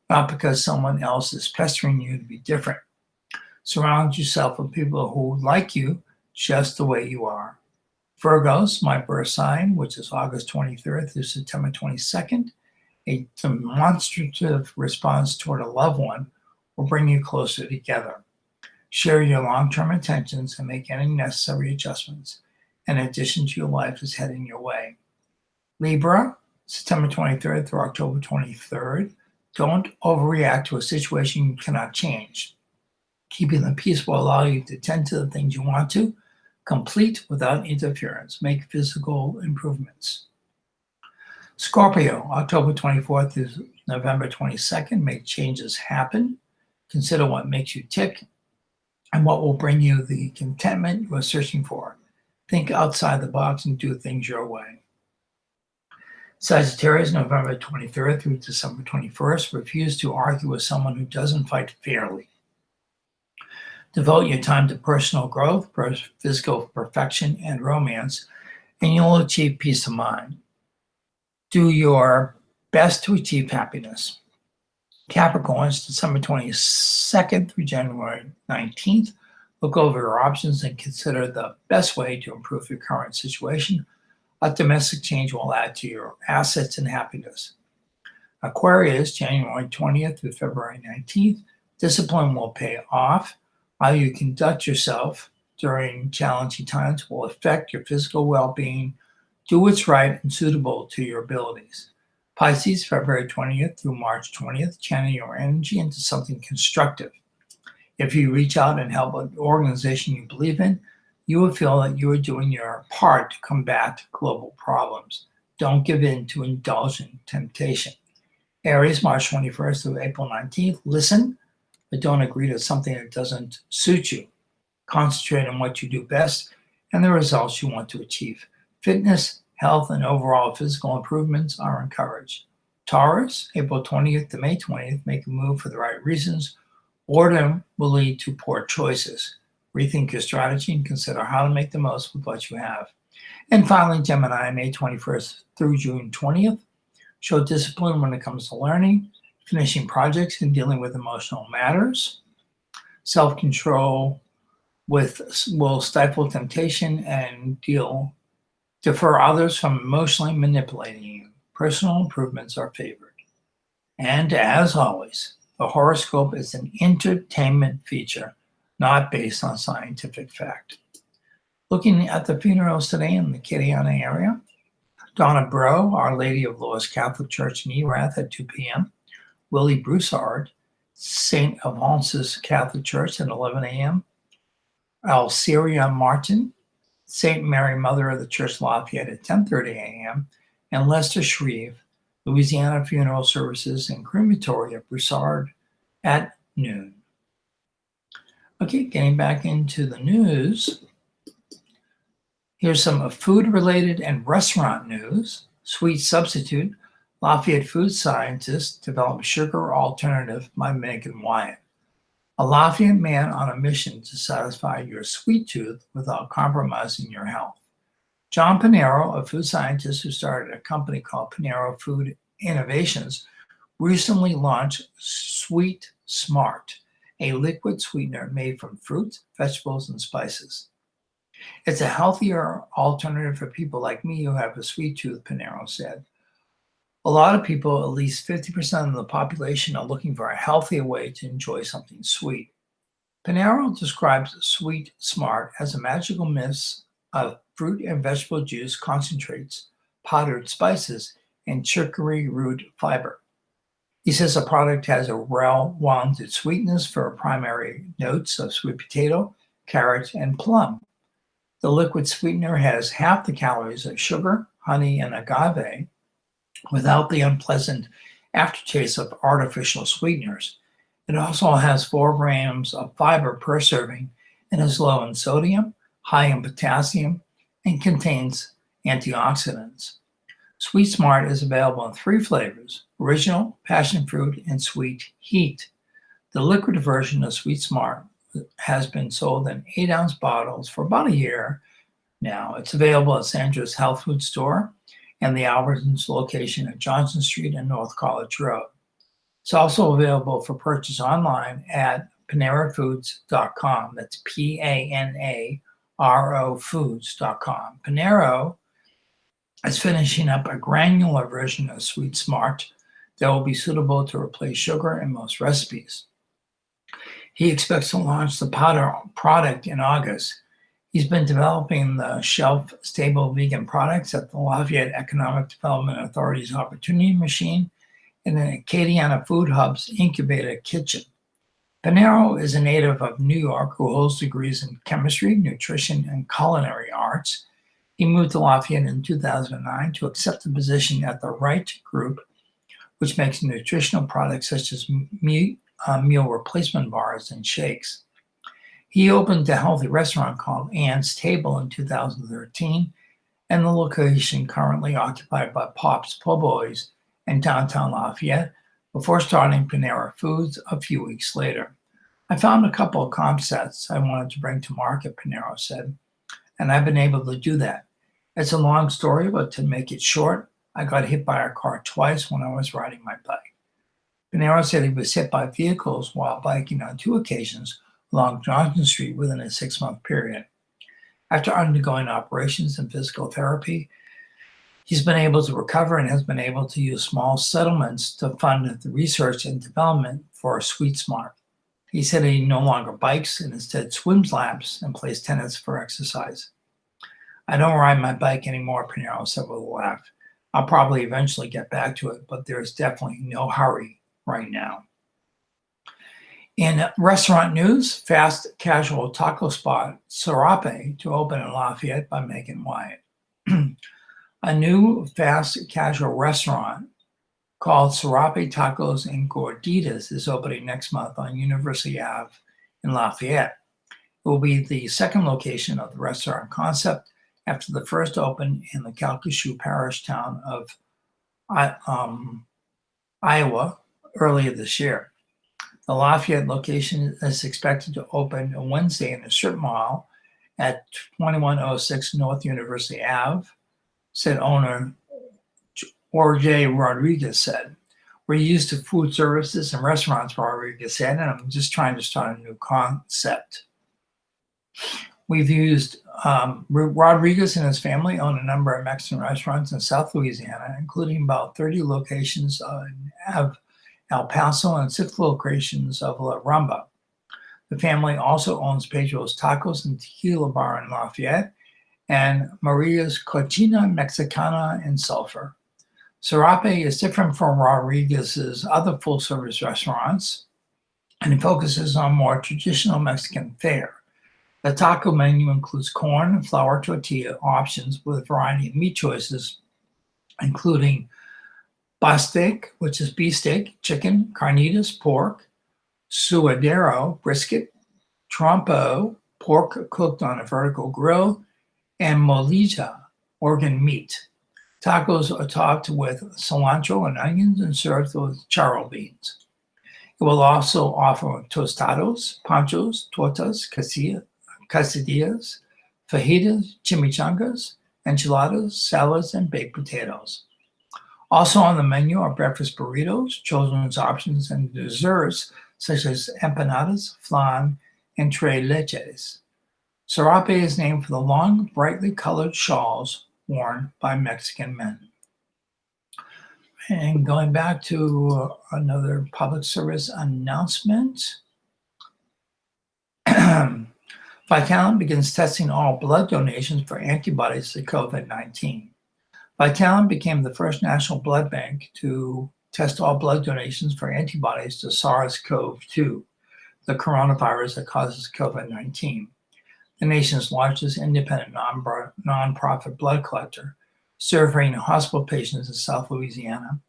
not because someone else is pestering you to be different. Surround yourself with people who like you just the way you are. Virgos, my birth sign, which is August 23rd through September 22nd, a demonstrative response toward a loved one will bring you closer together. Share your long-term intentions and make any necessary adjustments in addition to your life is heading your way. Libra, September 23rd through October 23rd, don't overreact to a situation you cannot change. Keeping the peace will allow you to tend to the things you want to complete without interference. Make physical improvements. Scorpio, October 24th through November 22nd, make changes happen. Consider what makes you tick and what will bring you the contentment you are searching for. Think outside the box and do things your way. Sagittarius, November 23rd through December 21st, refuse to argue with someone who doesn't fight fairly. Devote your time to personal growth, physical perfection, and romance, and you'll achieve peace of mind. Do your best to achieve happiness. Capricorns, December 22nd through January 19th, look over your options and consider the best way to improve your current situation. A domestic change will add to your assets and happiness. Aquarius, January 20th through February 19th, discipline will pay off. How you conduct yourself during challenging times will affect your physical well-being. Do what's right and suitable to your abilities. Pisces, February 20th through March 20th, channel your energy into something constructive. If you reach out and help an organization you believe in, you will feel that you are doing your part to combat global problems. Don't give in to indulgent temptation. Aries, March 21st through April 19th, listen, but don't agree to something that doesn't suit you. Concentrate on what you do best and the results you want to achieve. Fitness, health, and overall physical improvements are encouraged. Taurus, April 20th to May 20th, make a move for the right reasons. Boredom will lead to poor choices. Rethink your strategy and consider how to make the most with what you have. And finally, Gemini, May 21st through June 20th, show discipline when it comes to learning, finishing projects, and dealing with emotional matters. Self-control will stifle temptation and defer others from emotionally manipulating you. Personal improvements are favored. And as always, the horoscope is an entertainment feature, not based on scientific fact. Looking at the funerals today in the Kkona area, Donna Bro, Our Lady of Lourdes Catholic Church in Erath at 2 p.m., Willie Broussard, St. Alphonsus Catholic Church at 11 a.m., Alceria Martin, St. Mary Mother of the Church Lafayette at 10:30 a.m., and Lester Shreve, Louisiana Funeral Services and Crematory at Broussard at noon. Okay, getting back into the news. Here's some food-related and restaurant news. Sweet substitute. Lafayette food scientists develop sugar alternative by Megan Wyatt. A Lafayette man on a mission to satisfy your sweet tooth without compromising your health. John Pinero, a food scientist who started a company called Pinero Food Innovations, recently launched Sweet Smart, a liquid sweetener made from fruits, vegetables, and spices. It's a healthier alternative for people like me who have a sweet tooth, Pinero said. A lot of people, at least 50% of the population, are looking for a healthier way to enjoy something sweet. Pinero describes Sweet Smart as a magical mix of fruit and vegetable juice concentrates, powdered spices, and chicory root fiber. He says the product has a well-rounded sweetness for primary notes of sweet potato, carrot, and plum. The liquid sweetener has half the calories of sugar, honey, and agave without the unpleasant aftertaste of artificial sweeteners. It also has 4 grams of fiber per serving and is low in sodium, high in potassium, and contains antioxidants. Sweet Smart is available in 3 flavors: original, passion fruit, and sweet heat. The liquid version of Sweet Smart has been sold in 8-ounce bottles for about a year now. It's available at Sandra's Health Food Store and the Albertsons location at Johnson Street and North College Road. It's also available for purchase online at PaneraFoods.com. That's Panaro Foods.com. Panero is finishing up a granular version of Sweet Smart that will be suitable to replace sugar in most recipes. He expects to launch the powder product in August. He's been developing the shelf-stable vegan products at the Lafayette Economic Development Authority's Opportunity Machine and the Acadiana Food Hub's Incubator Kitchen. Panero is a native of New York who holds degrees in chemistry, nutrition, and culinary arts. He moved to Lafayette in 2009 to accept a position at the Wright Group, which makes nutritional products such as meal replacement bars and shakes. He opened a healthy restaurant called Anne's Table in 2013, and the location currently occupied by Pop's Po' Boys in downtown Lafayette before starting Panera Foods a few weeks later. I found a couple of concepts I wanted to bring to market, Panero said, and I've been able to do that. It's a long story, but to make it short, I got hit by a car twice when I was riding my bike. Panero said he was hit by vehicles while biking on 2 occasions along Johnson Street within a 6-month period. After undergoing operations and physical therapy, he's been able to recover and has been able to use small settlements to fund the research and development for Sweet Smart. He said he no longer bikes and instead swims laps and plays tennis for exercise. I don't ride my bike anymore, Panero said with a laugh. I'll probably eventually get back to it, but there's definitely no hurry right now. In restaurant news, fast casual taco spot Serape to open in Lafayette by Megan Wyatt. A new fast casual restaurant called Serape Tacos and Gorditas is opening next month on University Ave in Lafayette. It will be the second location of the restaurant concept after the first opened in the Calcasieu Parish town of Iowa earlier this year. The Lafayette location is expected to open on Wednesday in a strip mall at 2106 North University Ave, said owner Jorge Rodriguez said. We're used to food services and restaurants, Rodriguez said, and I'm just trying to start a new concept. We've used Rodriguez and his family own a number of Mexican restaurants in South Louisiana, including about 30 locations in El Paso and 6 locations of La Rumba. The family also owns Pedro's Tacos and Tequila Bar in Lafayette and Maria's Cocina Mexicana in Sulphur. Serape is different from Rodriguez's other full-service restaurants, and it focuses on more traditional Mexican fare. The taco menu includes corn and flour tortilla options with a variety of meat choices, including bistec, which is beefsteak, chicken, carnitas, pork, suadero, brisket, trompo, pork cooked on a vertical grill, and molija, organ meat. Tacos are topped with cilantro and onions and served with charro beans. It will also offer tostados, panchos, tortas, quesadillas, fajitas, chimichangas, enchiladas, salads, and baked potatoes. Also on the menu are breakfast burritos, children's options, and desserts such as empanadas, flan, and tres leches. Serape is named for the long, brightly colored shawls worn by Mexican men. And going back to another public service announcement, Vitalant begins testing all blood donations for antibodies to COVID-19. Vitalant became the first national blood bank to test all blood donations for antibodies to SARS-CoV-2, the coronavirus that causes COVID-19. The nation's largest independent nonprofit blood collector, serving hospital patients in South Louisiana,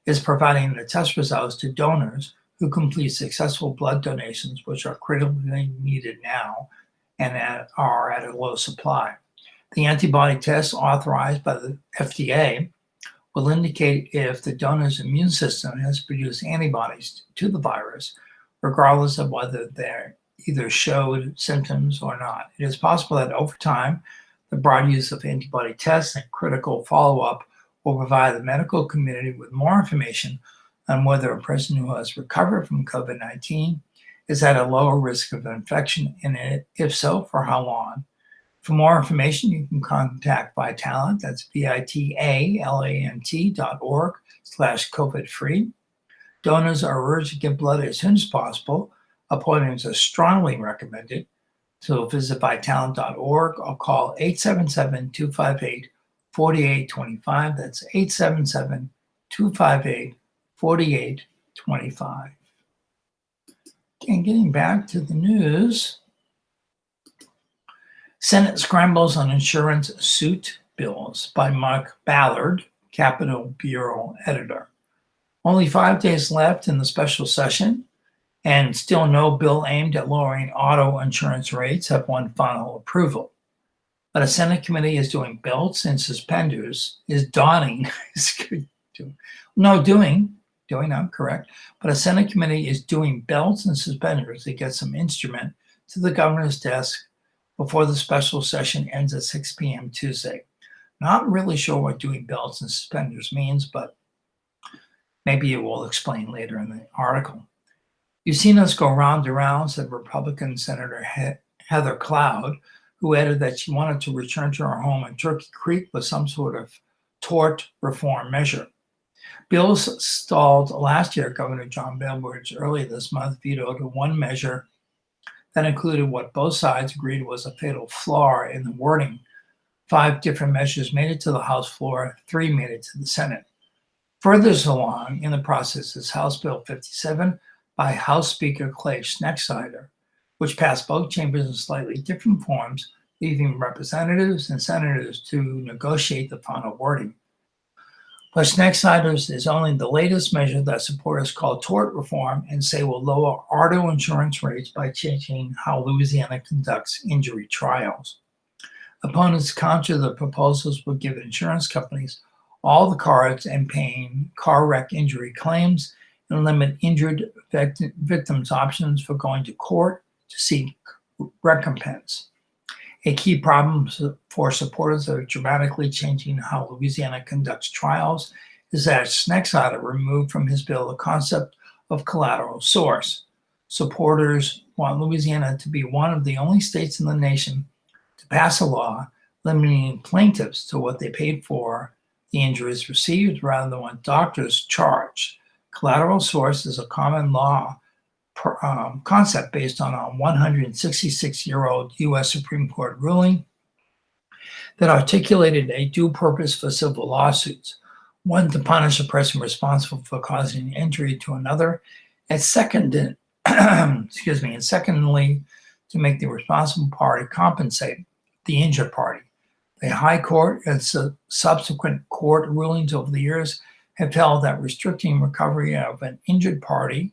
is providing the test results to donors who complete successful blood donations, which are critically needed now and are at a low supply. The antibody tests authorized by the FDA will indicate if the donor's immune system has produced antibodies to the virus, regardless of whether they either showed symptoms or not. It is possible that over time, the broad use of antibody tests and critical follow-up will provide the medical community with more information on whether a person who has recovered from COVID-19 is at a lower risk of infection, and if so, for how long. For more information, you can contact Vitalant, that's vitalant.org/COVID-free. Donors are urged to give blood as soon as possible. Appointments are strongly recommended. So visit vitalant.org or call 877-258-4825. That's 877-258-4825. And getting back to the news, Senate scrambles on insurance suit bills by Mark Ballard, Capitol Bureau editor. Only 5 days left in the special session, and still no bill aimed at lowering auto insurance rates have won final approval. But a Senate committee is doing belts and suspenders, I'm correct. But a Senate committee is doing belts and suspenders to get some instrument to the governor's desk before the special session ends at 6 p.m. Tuesday. Not really sure what doing belts and suspenders means, but maybe it will explain later in the article. You've seen us go round and round, said Republican Senator Heather Cloud, who added that she wanted to return to her home in Turkey Creek with some sort of tort reform measure. Bills stalled last year. Governor John Bellbridge earlier this month vetoed one measure that included what both sides agreed was a fatal flaw in the wording. 5 different measures made it to the House floor, 3 made it to the Senate. Furthest along in the process is House Bill 57 by House Speaker Clay Schnecksider, which passed both chambers in slightly different forms, leaving representatives and senators to negotiate the final wording. But Schnecksider's is only the latest measure that supporters call tort reform and say will lower auto insurance rates by changing how Louisiana conducts injury trials. Opponents counter the proposals would give insurance companies all the cards in paying car wreck injury claims and limit injured victims' options for going to court to seek recompense. A key problem for supporters of dramatically changing how Louisiana conducts trials is that Schnecksider removed from his bill the concept of collateral source. Supporters want Louisiana to be one of the only states in the nation to pass a law limiting plaintiffs to what they paid for the injuries received rather than what doctors charged. Collateral source is a common law concept based on a 166-year-old U.S. Supreme Court ruling that articulated a due purpose for civil lawsuits, one to punish a person responsible for causing injury to another, and secondly, to make the responsible party compensate the injured party. The High Court and subsequent court rulings over the years have held that restricting recovery of an injured party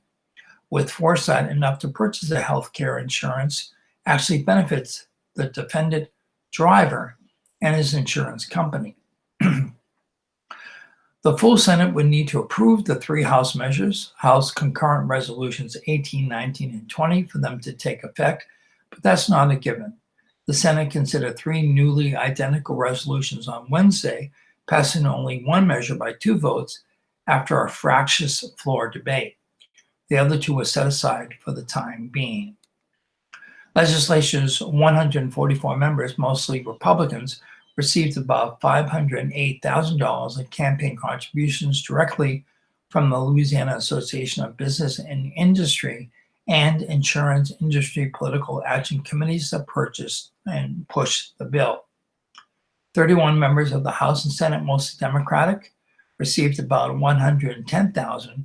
with foresight enough to purchase the health care insurance actually benefits the defendant driver and his insurance company. The full Senate would need to approve the 3 House measures, House Concurrent Resolutions 18, 19, and 20, for them to take effect, but that's not a given. The Senate considered 3 newly identical resolutions on Wednesday, passing only one measure by 2 votes after a fractious floor debate. The other 2 were set aside for the time being. Legislature's 144 members, mostly Republicans, received about $508,000 in campaign contributions directly from the Louisiana Association of Business and Industry and insurance industry political action committees that purchased and pushed the bill. 31 members of the House and Senate, mostly Democratic, received about $110,000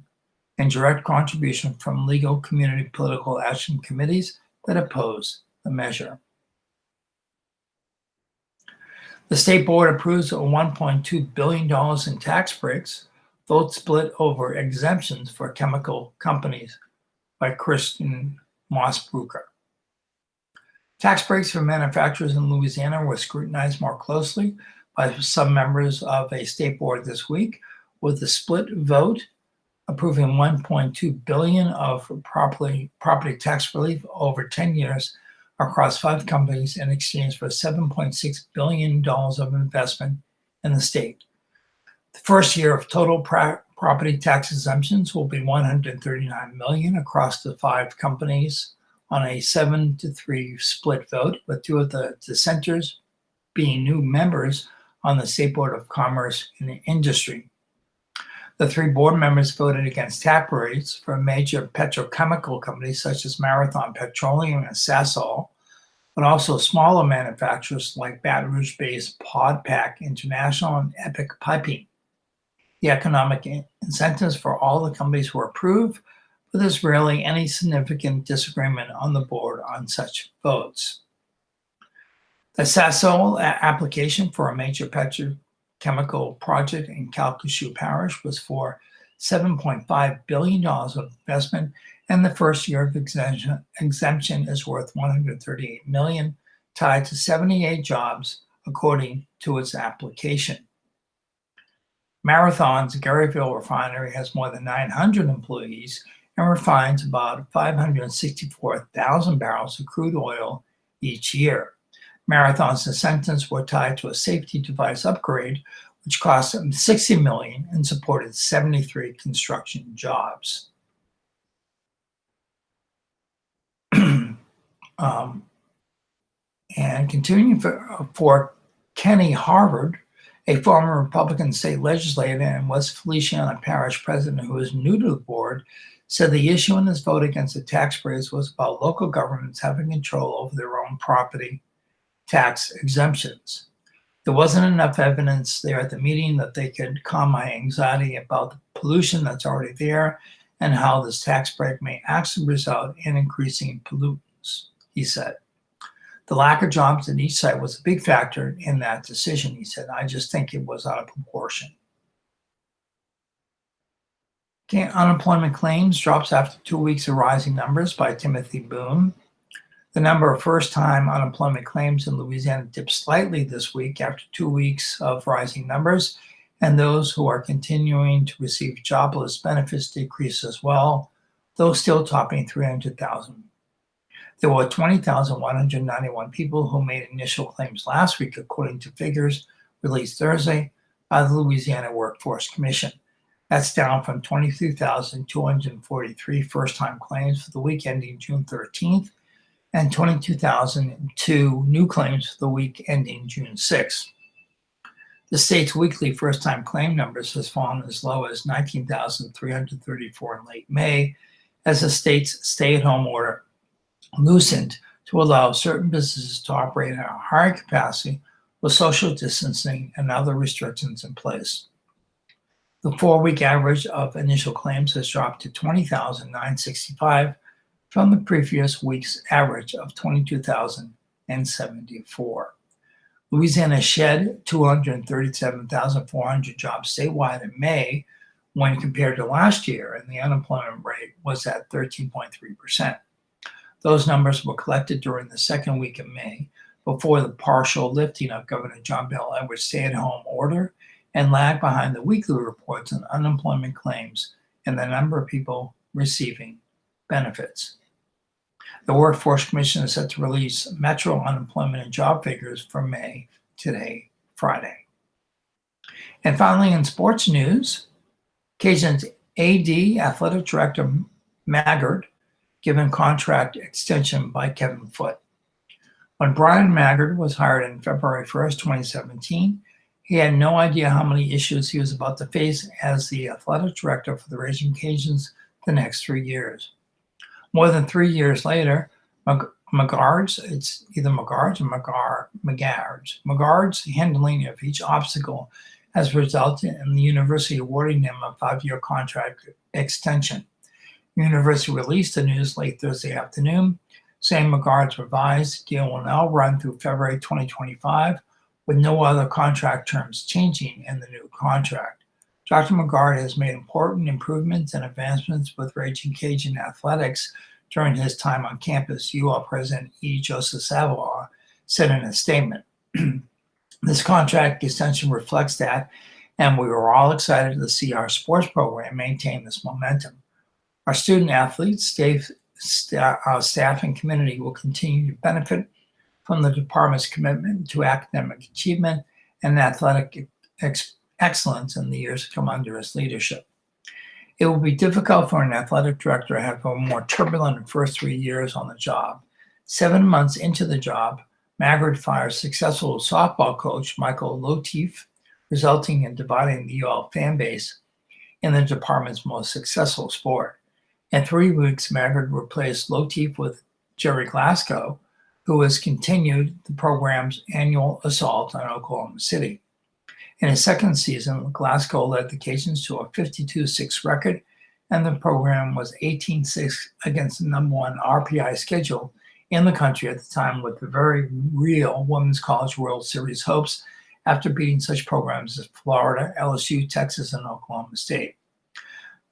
in direct contribution from legal community political action committees that oppose the measure. The State Board approves $1.2 billion in tax breaks, vote split over exemptions for chemical companies by Kristen Mossbrucker. Tax breaks for manufacturers in Louisiana were scrutinized more closely by some members of a state board this week, with a split vote approving $1.2 billion of property tax relief over 10 years across 5 companies in exchange for $7.6 billion of investment in the state. The first year of total property tax exemptions will be $139 million across the 5 companies on a 7-3 split vote, with 2 of the dissenters being new members on the State Board of Commerce and Industry. The 3 board members voted against tax rates for major petrochemical companies such as Marathon Petroleum and Sasol, but also smaller manufacturers like Baton Rouge-based PodPack International and Epic Piping. The economic incentives for all the companies were approved, but there's rarely any significant disagreement on the board on such votes. The Sasol application for a major petrochemical project in Calcasieu Parish was for $7.5 billion of investment, and the first year of exemption is worth $138 million, tied to 78 jobs, according to its application. Marathon's Garyville refinery has more than 900 employees and refines about 564,000 barrels of crude oil each year. Marathon's incentives were tied to a safety device upgrade, which cost them $60 million and supported 73 construction jobs. And continuing for Kenny Harvard, a former Republican state legislator and West Feliciana Parish president who is new to the board, said the issue in this vote against the tax breaks was about local governments having control over their own property tax exemptions. There wasn't enough evidence there at the meeting that they could calm my anxiety about the pollution that's already there and how this tax break may actually result in increasing pollutants, he said. The lack of jobs at each site was a big factor in that decision, he said. I just think it was out of proportion. Okay, unemployment claims drops after 2 weeks of rising numbers by Timothy Boone. The number of first-time unemployment claims in Louisiana dipped slightly this week after 2 weeks of rising numbers, and those who are continuing to receive jobless benefits decreased as well, though still topping 300,000. There were 20,191 people who made initial claims last week, according to figures released Thursday by the Louisiana Workforce Commission. That's down from 23,243 first-time claims for the week ending June 13th and 22,002 new claims for the week ending June 6th. The state's weekly first-time claim numbers has fallen as low as 19,334 in late May as the state's stay-at-home order loosened to allow certain businesses to operate at a higher capacity with social distancing and other restrictions in place. The 4-week average of initial claims has dropped to 20,965 from the previous week's average of 22,074. Louisiana shed 237,400 jobs statewide in May when compared to last year, and the unemployment rate was at 13.3%. Those numbers were collected during the second week of May, before the partial lifting of Governor John Bel Edwards' stay-at-home order, and lagged behind the weekly reports on unemployment claims and the number of people receiving benefits. The Workforce Commission is set to release Metro unemployment and job figures for May today, Friday. And finally, in sports news, Cajun's AD, Athletic Director Maggard, given contract extension by Kevin Foote. When Brian Maggard was hired on February 1st, 2017, he had no idea how many issues he was about to face as the athletic director for the Raging Cajuns the next 3 years. More than 3 years later, Maggard's handling of each obstacle has resulted in the university awarding him a 5-year contract extension. The university released the news late Thursday afternoon, saying Maggard's revised deal will now run through February 2025, with no other contract terms changing in the new contract. Dr. Maggard has made important improvements and advancements with Raging Cajun athletics during his time on campus, UL President E. Joseph Savoie said in a statement. This contract extension reflects that, and we were all excited to see our sports program maintain this momentum. Our student athletes, staff, and community will continue to benefit from the department's commitment to academic achievement and athletic excellence in the years to come under his leadership. It will be difficult for an athletic director to have a more turbulent first 3 years on the job. 7 months into the job, Maggard fires successful softball coach Michael Lotif, resulting in dividing the UL fan base in the department's most successful sport. In 3 weeks, Maggard replaced Lotif with Jerry Glasgow, who has continued the program's annual assault on Oklahoma City. In his second season, Glasgow led the Cajuns to a 52-6 record, and the program was 18-6 against the number 1 RPI schedule in the country at the time, with the very real Women's College World Series hopes after beating such programs as Florida, LSU, Texas, and Oklahoma State.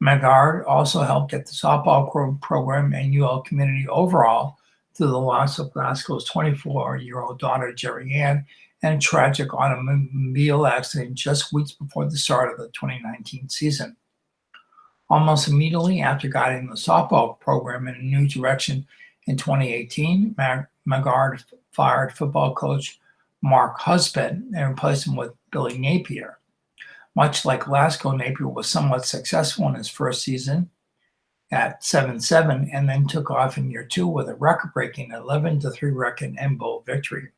Maggard also helped get the softball program and UL community overall through the loss of Glasgow's 24-year-old daughter, Jerry Ann, and a tragic automobile accident just weeks before the start of the 2019 season. Almost immediately after guiding the softball program in a new direction in 2018, Maggard fired football coach Mark Husband and replaced him with Billy Napier. Much like Glasgow, Napier was somewhat successful in his first season at 7-7 and then took off in year 2 with a record-breaking 11-3 record and bowl victory.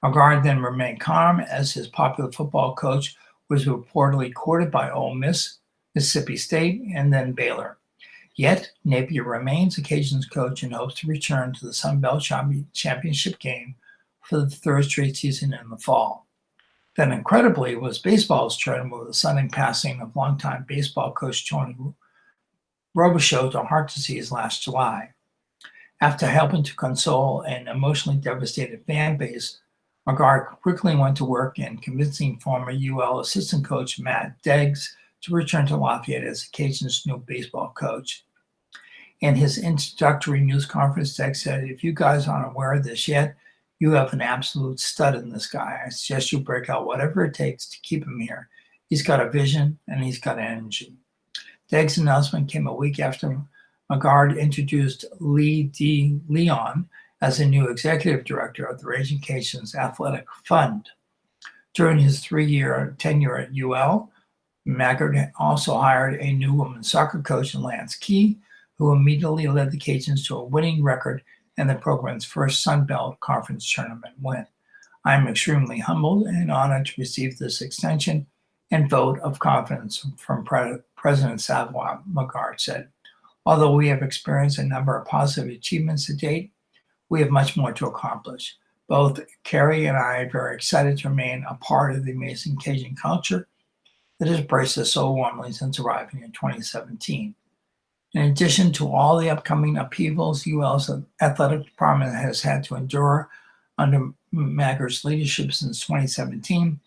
Maggard then remained calm as his popular football coach was reportedly courted by Ole Miss, Mississippi State, and then Baylor. Yet, Napier remains the Cajuns coach and hopes to return to the Sun Belt Championship game for the 3rd straight season in the fall. Then, incredibly, was baseball's turn with the sudden passing of longtime baseball coach Tony Robichaux to heart disease last July. After helping to console an emotionally devastated fan base, Maggard quickly went to work in convincing former UL assistant coach Matt Deggs to return to Lafayette as the Cajuns' new baseball coach. In his introductory news conference, Deggs said, "If you guys aren't aware of this yet, you have an absolute stud in this guy. I suggest you break out whatever it takes to keep him here. He's got a vision and he's got energy." Deggs' announcement came a week after Maggard introduced Lee D. Leon as the new executive director of the Raging Cajuns Athletic Fund. During his 3-year tenure at UL, Maggard also hired a new women's soccer coach in Lance Key, who immediately led the Cajuns to a winning record and the program's first Sun Belt Conference tournament win. I am extremely humbled and honored to receive this extension and vote of confidence from President Savoy, Maggard said. Although we have experienced a number of positive achievements to date, we have much more to accomplish. Both Carrie and I are very excited to remain a part of the amazing Cajun culture that has embraced us so warmly since arriving in 2017. In addition to all the upcoming upheavals UL's athletic department has had to endure under Maggard's leadership since 2017,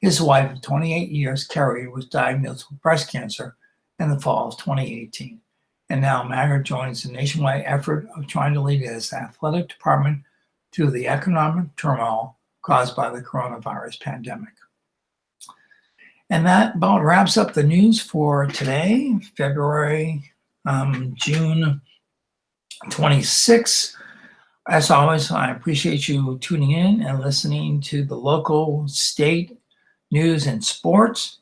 his wife of 28 years, Carrie, was diagnosed with breast cancer in the fall of 2018. And now Maggard joins the nationwide effort of trying to lead his athletic department through the economic turmoil caused by the coronavirus pandemic. And that about wraps up the news for today, June 26. As always, I appreciate you tuning in and listening to the local, state news and sports.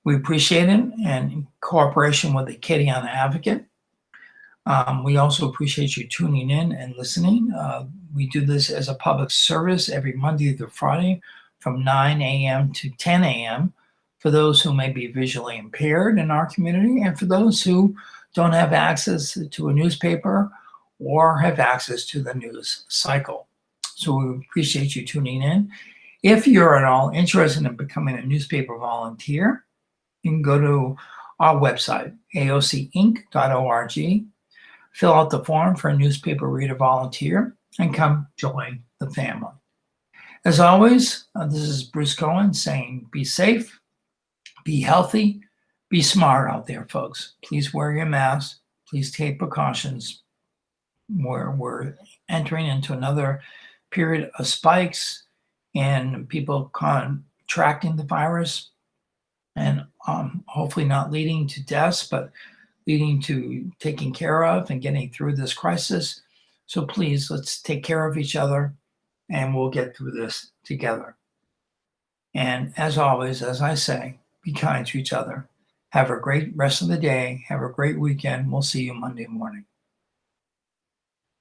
We appreciate it, and in cooperation with the Kkona Advocate. We also appreciate you tuning in and listening. We do this as a public service every Monday through Friday from 9 a.m. to 10 a.m. for those who may be visually impaired in our community and for those who don't have access to a newspaper or have access to the news cycle. So we appreciate you tuning in. If you're at all interested in becoming a newspaper volunteer, you can go to our website, aocinc.org, fill out the form for a newspaper reader volunteer, and come join the family. As always, this is Bruce Cohen saying be safe, be healthy, be smart out there, folks. Please wear your mask. Please take precautions. We're entering into another period of spikes and people contracting the virus, and hopefully not leading to deaths, but leading to taking care of and getting through this crisis. So please, let's take care of each other, and we'll get through this together. And as always, as I say, be kind to each other. Have a great rest of the day. Have a great weekend. We'll see you Monday morning.